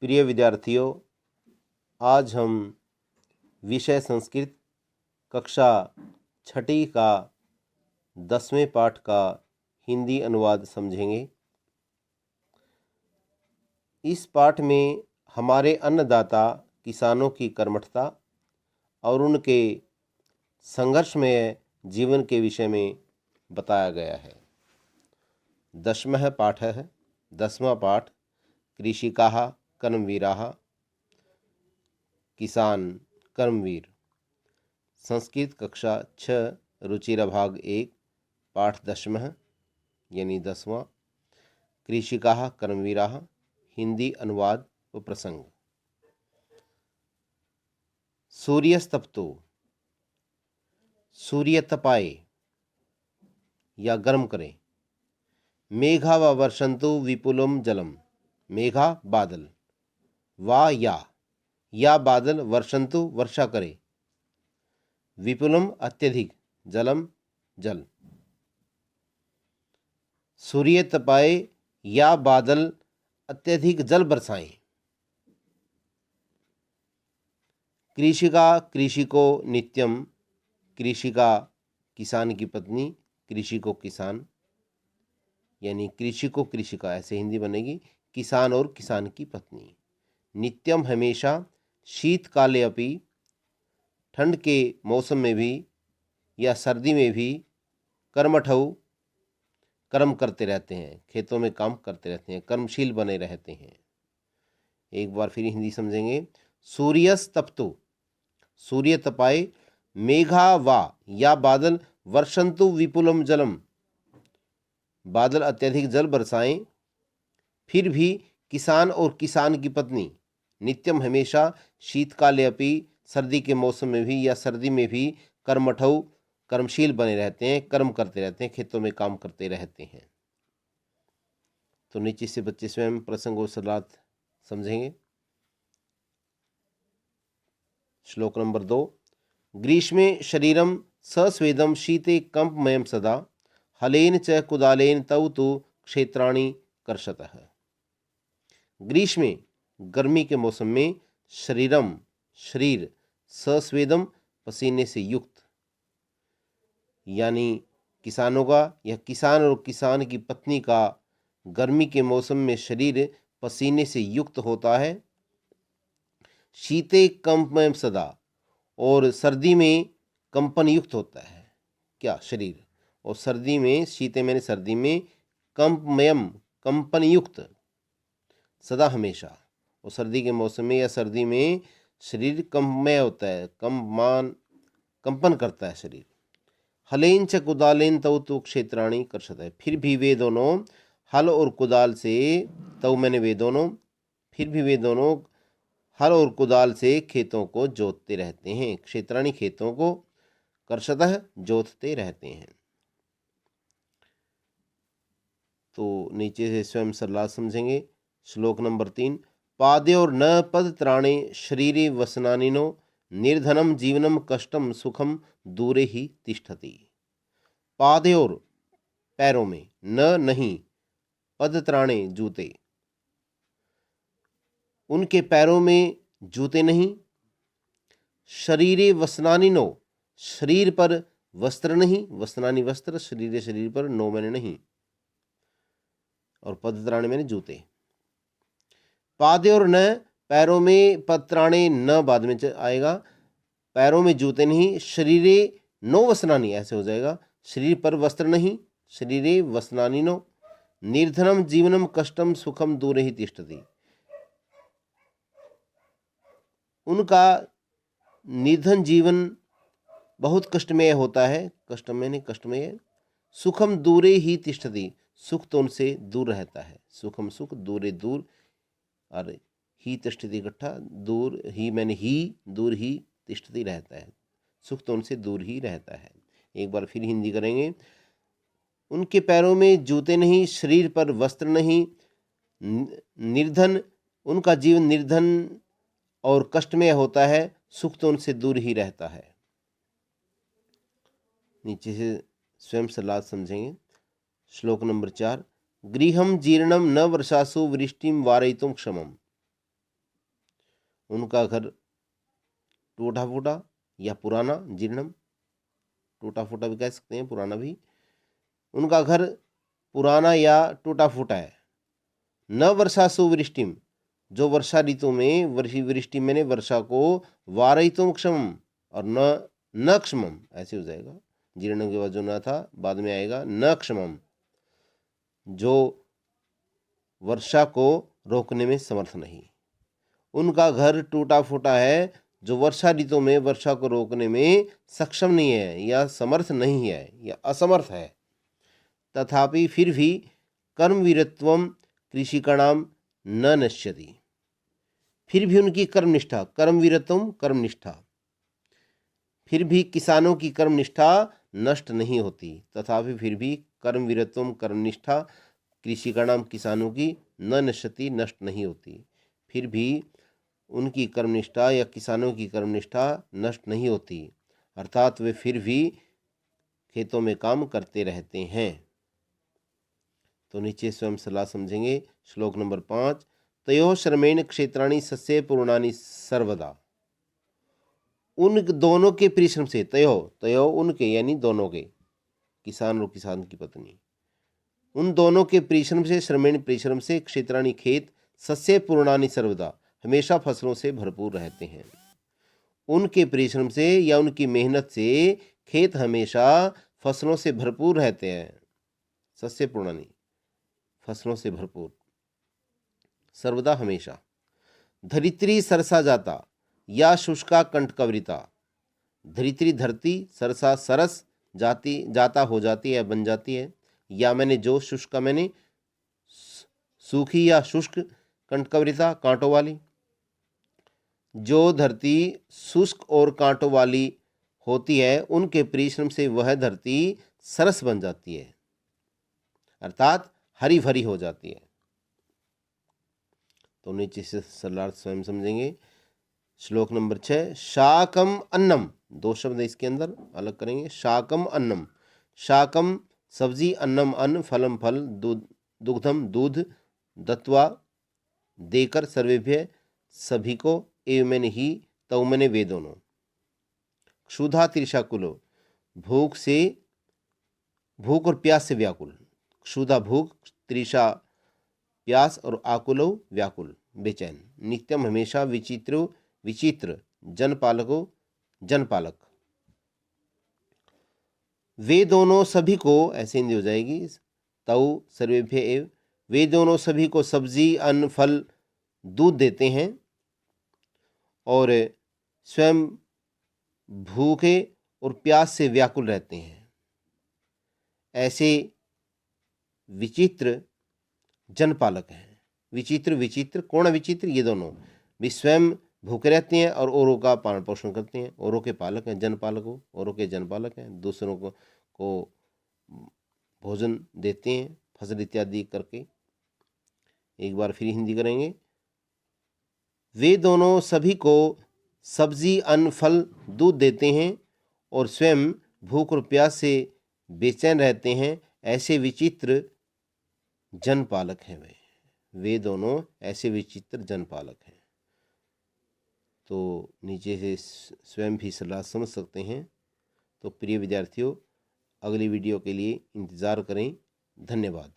प्रिय विद्यार्थियों, आज हम विषय संस्कृत कक्षा छठी का 10वें पाठ का हिंदी अनुवाद समझेंगे। इस पाठ में हमारे अन्नदाता किसानों की कर्मठता और उनके संघर्षमय जीवन के विषय में बताया गया है। 10वां पाठ है। 10वां पाठ कृषिकाः कर्मवीराः, किसान कर्मवीर। संस्कृत कक्षा 6 रुचिरा भाग 1 पाठ 10वां यानी 10वां। कृषिकाः कर्मवीराः, हिंदी अनुवाद व प्रसंग। सूर्यस्तप्तो, सूर्य तपाए या गर्म करे। मेघा व वर्षन्तु विपुलम जलम, मेघा बादल, वा या बादल वर्षन्तु वर्षा करे। विपुलम अत्यधिक, जलम जल। सूर्य तपाए या बादल अत्यधिक जल बरसाएं। कृषिका कृषि को नित्यम, कृषिका किसान की पत्नी, कृषि को किसान यानी कृषि को कृषिका, ऐसे हिंदी बनेगी, किसान और किसान की पत्नी। नित्यम हमेशा, शीतकाले अपि, ठंड के मौसम में भी या सर्दी में भी, कर्मठौ कर्म करते रहते हैं, खेतों में काम करते रहते हैं, कर्मशील बने रहते हैं। एक बार फिर हिंदी समझेंगे। सूर्यस्तप्तो, सूर्य तपाए, मेघा वा या बादल वर्षन्तु विपुलम जलम, बादल अत्यधिक जल बरसाएं। फिर भी किसान और किसान की पत्नी नित्यम हमेशा, शीतकाले अपि, सर्दी के मौसम में भी या सर्दी में भी, कर्मठौ कर्मशील बने रहते हैं, कर्म करते रहते हैं, खेतों में काम करते रहते हैं। तो नीचे से बच्चे स्वयं प्रसंग और सलात समझेंगे। श्लोक नंबर 2। ग्रीष्मे शरीरम सस्वेदम शीते कंपमयम सदा, हलेन च कुदालेन तव तु क्षेत्राणि कर्षतः। ग्रीष्मे गर्मी के मौसम में, शरीरम शरीर, सस्वेदम पसीने से युक्त, यानी किसानों का या किसान और किसान की पत्नी का गर्मी के मौसम में शरीर पसीने से युक्त होता है। शीते कंपमयम सदा, और सर्दी में कंपन युक्त होता है क्या शरीर, और सर्दी में, शीते मैंने सर्दी में, कंपमयम कंपन युक्त, सदा हमेशा, और सर्दी के मौसम में या सर्दी में शरीर कंपमय होता है, कंपन करता है शरीर। हलेन च कुदालेन तव तु क्षेत्राणि कर्षत है। फिर भी वे दोनों हल और कुदाल से, तव मैंने वे दोनों, फिर भी वे दोनों हल और कुदाल से खेतों को जोतते रहते हैं। क्षेत्राणि खेतों को, कर्षतः जोतते रहते हैं। तो नीचे से स्वयं सलाह समझेंगे। श्लोक नंबर 3। पाद्योर न पदत्राणे शरीरे वसनानिनो, निर्धनम जीवनम कष्टम सुखम दूरे ही तिष्ठति। पादयोर पैरों में, न नहीं, पदत्राणे जूते, उनके पैरों में जूते नहीं। शरीरे वसनानिनो, शरीर पर वस्त्र नहीं, वसनानि वस्त्र, शरीरे शरीर पर, नो मैंने नहीं, और पदत्राणे मैंने जूते। पाद्योर न, पैरों में, पदत्राणे न बाद में आएगा, पैरों में जूते नहीं। शरीरे नो वसनानि, ऐसे हो जाएगा, शरीर पर वस्त्र नहीं, शरीरे वसनानि नो। निर्धनम जीवनम कष्टम सुखम दूरे ही तिष्ठति, उनका निर्धन जीवन बहुत कष्टमय होता है, कष्टमय नहीं कष्टमय। सुखम दूरे ही तिष्ठति, सुख तो उनसे दूर रहता है। सुखम सुख, दूरे दूर, और ही तिष्ठति इकट्ठा, दूर ही मैंने ही, दूर ही तिष्ठति रहता है, सुख तो उनसे दूर ही रहता है। एक बार फिर हिंदी करेंगे। उनके पैरों में जूते नहीं, शरीर पर वस्त्र नहीं, निर्धन, उनका जीवन निर्धन और कष्टमय होता है, सुख तो उनसे दूर ही रहता है। नीचे से स्वयं सलाह समझेंगे। श्लोक नंबर 4। गृहम जीर्णम न वर्षासु वृष्टिम वारयितुम क्षमम, उनका घर टूटा फूटा या पुराना, जीर्णम, टूटा फूटा भी कह सकते हैं, पुराना भी। उनका घर पुराना या टूटा फूटा है। न वर्षा सुवृष्टिम, जो वर्षा ऋतु में, वृष्टि मैंने वर्षा को, वारयितुम क्षमम, और न क्षमम, ऐसे हो जाएगा। जीर्ण के बाद जो न था बाद में आएगा न क्षमम, जो वर्षा को रोकने में समर्थ नहीं। उनका घर टूटा फूटा है, जो वर्षा ऋतु में वर्षा को रोकने में सक्षम नहीं है या समर्थ नहीं है या असमर्थ है। तथापि फिर भी कर्मवीरत्वम कृषिकाणाम न नश्यति, फिर भी उनकी कर्मनिष्ठा, कर्मवीरत्वम कर्मनिष्ठा, फिर भी किसानों की कर्मनिष्ठा नष्ट नहीं होती। तथापि फिर भी कर्मवीरत्वम कर्मनिष्ठा कृषिकाणाम किसानों की न नश्यति, नष्ट नहीं होती। फिर भी उनकी कर्मनिष्ठा या किसानों की कर्मनिष्ठा नष्ट नहीं होती, अर्थात वे फिर भी खेतों में काम करते रहते हैं। तो नीचे स्वयं सलाह समझेंगे। श्लोक नंबर 5, तयो श्रमेण क्षेत्राणि सस्ये पूर्णानि सर्वदा, उन दोनों के परिश्रम से, तयो तयो उनके यानी दोनों के, किसान और किसान की पत्नी, उन दोनों के परिश्रम से, श्रमेण परिश्रम से, क्षेत्राणि खेत, सस्ये पूर्णानि सर्वदा हमेशा फसलों से भरपूर रहते हैं। उनके परिश्रम से या उनकी मेहनत से खेत हमेशा फसलों से भरपूर रहते हैं। सस्ये पूर्णानि, फसलों से भरपूर, सर्वदा हमेशा। धरित्री सरसा जाता या शुष्का कंटकवरिता, धरित्री धरती, सरसा सरस, जाती जाता हो जाती है, बन जाती है, या मैंने जो, शुष्का मैंने सूखी या शुष्क, कंटकवरिता कांटों वाली। जो धरती शुष्क और कांटों वाली होती है उनके परिश्रम से वह धरती सरस बन जाती है, अर्थात हरी भरी हो जाती है। तो नीचे से सरलार्थ स्वयं समझेंगे। श्लोक नंबर 6, शाकम अन्नम, दो शब्द इसके अंदर अलग करेंगे। शाकम अन्नम, शाकम सब्जी, अन्नम अन्न, फलम फल, दुग्धम दूध, दत्वा देकर, सर्वेभ्य सभी को, एव मैंने ही, तव मैंने वे दोनों। क्षुधा त्रिशाकुलो, भूख से, भूख और प्यास से व्याकुल। क्षुधा भूख, त्रिशा प्यास, और आकुलो व्याकुल बेचैन। नित्यम हमेशा, विचित्र विचित्र, जनपालको जनपालक। वे दोनों सभी को, ऐसे हिंदी हो जाएगी, तव सर्वेभ्य एव, वे दोनों सभी को सब्जी, अन्न, फल, दूध देते हैं और स्वयं भूखे और प्यास से व्याकुल रहते हैं। ऐसे विचित्र जनपालक हैं। विचित्र विचित्र, कौन विचित्र? ये दोनों भी स्वयं भूखे रहते हैं और औरों का पालन पोषण करते हैं। औरों के पालक हैं, जनपालक हो, औरों के जनपालक हैं, दूसरों को भोजन देते हैं फसल इत्यादि करके। एक बार फिर हिंदी करेंगे। वे दोनों सभी को सब्जी, अन्न, फल, दूध देते हैं और स्वयं भूख और प्यास से बेचैन रहते हैं। ऐसे विचित्र जनपालक हैं वे दोनों, ऐसे विचित्र जनपालक हैं। तो नीचे से स्वयं भी सलाह समझ सकते हैं। तो प्रिय विद्यार्थियों, अगली वीडियो के लिए इंतज़ार करें। धन्यवाद।